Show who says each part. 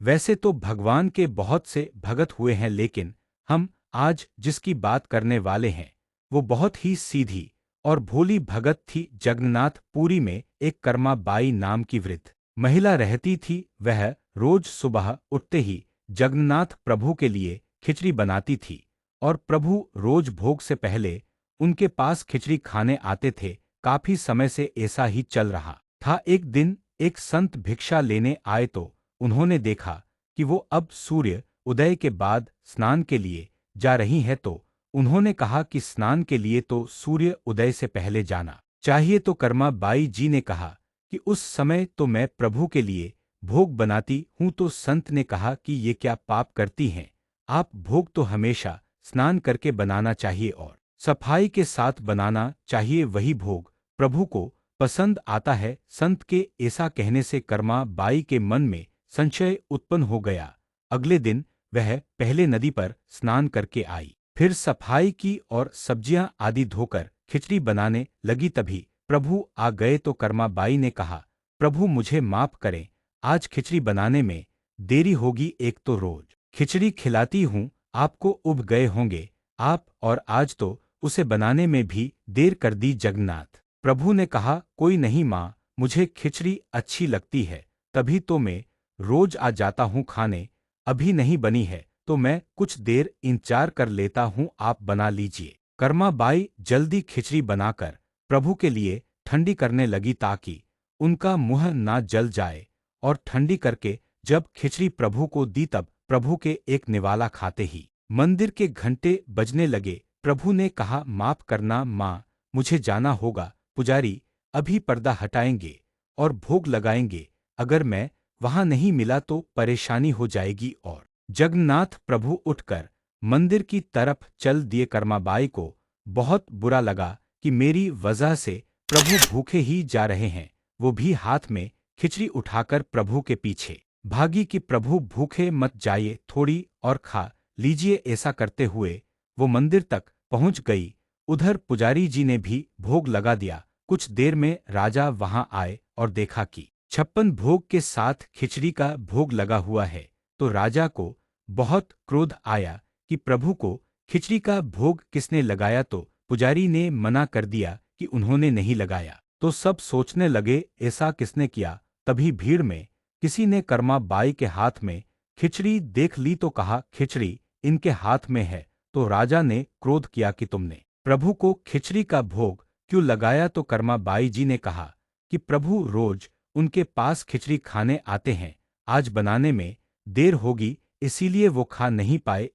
Speaker 1: वैसे तो भगवान के बहुत से भगत हुए हैं, लेकिन हम आज जिसकी बात करने वाले हैं वो बहुत ही सीधी और भोली भगत थी। जगन्नाथ पुरी में एक कर्मा बाई नाम की वृद्ध महिला रहती थी। वह रोज सुबह उठते ही जगन्नाथ प्रभु के लिए खिचड़ी बनाती थी और प्रभु रोज भोग से पहले उनके पास खिचड़ी खाने आते थे। काफी समय से ऐसा ही चल रहा था। एक दिन एक संत भिक्षा लेने आए तो उन्होंने देखा कि वो अब सूर्य उदय के बाद स्नान के लिए जा रही है, तो उन्होंने कहा कि स्नान के लिए तो सूर्य उदय से पहले जाना चाहिए। तो कर्मा बाई जी ने कहा कि उस समय तो मैं प्रभु के लिए भोग बनाती हूँ। तो संत ने कहा कि ये क्या पाप करती हैं आप, भोग तो हमेशा स्नान करके बनाना चाहिए और सफाई के साथ बनाना चाहिए, वही भोग प्रभु को पसंद आता है। संत के ऐसा कहने से कर्मा बाई के मन में संशय उत्पन्न हो गया। अगले दिन वह पहले नदी पर स्नान करके आई, फिर सफाई की और सब्जियां आदि धोकर खिचड़ी बनाने लगी। तभी प्रभु आ गए तो कर्मा बाई ने कहा, प्रभु मुझे माफ करें, आज खिचड़ी बनाने में देरी होगी। एक तो रोज खिचड़ी खिलाती हूँ आपको, उब गए होंगे आप, और आज तो उसे बनाने में भी देर कर दी। जगन्नाथ प्रभु ने कहा, कोई नहीं माँ, मुझे खिचड़ी अच्छी लगती है, तभी तो मैं रोज आ जाता हूँ खाने। अभी नहीं बनी है तो मैं कुछ देर इंतजार कर लेता हूँ, आप बना लीजिए। कर्मा बाई जल्दी खिचड़ी बनाकर प्रभु के लिए ठंडी करने लगी ताकि उनका मुंह ना जल जाए, और ठंडी करके जब खिचड़ी प्रभु को दी तब प्रभु के एक निवाला खाते ही मंदिर के घंटे बजने लगे। प्रभु ने कहा, माफ करना माँ, मुझे जाना होगा। पुजारी अभी पर्दा हटाएंगे और भोग लगाएंगे, अगर मैं वहां नहीं मिला तो परेशानी हो जाएगी। और जगन्नाथ प्रभु उठकर मंदिर की तरफ चल दिए। कर्माबाई को बहुत बुरा लगा कि मेरी वजह से प्रभु भूखे ही जा रहे हैं। वो भी हाथ में खिचड़ी उठाकर प्रभु के पीछे भागी कि प्रभु भूखे मत जाइए, थोड़ी और खा लीजिए। ऐसा करते हुए वो मंदिर तक पहुंच गई। उधर पुजारी जी ने भी भोग लगा दिया। कुछ देर में राजा वहां आए और देखा कि 56 भोग के साथ खिचड़ी का भोग लगा हुआ है। तो राजा को बहुत क्रोध आया कि प्रभु को खिचड़ी का भोग किसने लगाया। तो पुजारी ने मना कर दिया कि उन्होंने नहीं लगाया। तो सब सोचने लगे ऐसा किसने किया। तभी भीड़ में किसी ने कर्मा बाई के हाथ में खिचड़ी देख ली तो कहा, खिचड़ी इनके हाथ में है। तो राजा ने क्रोध किया कि तुमने प्रभु को खिचड़ी का भोग क्यों लगाया। तो कर्मा बाई जी ने कहा कि प्रभु रोज उनके पास खिचड़ी खाने आते हैं, आज बनाने में देर होगी इसीलिए वो खा नहीं पाए।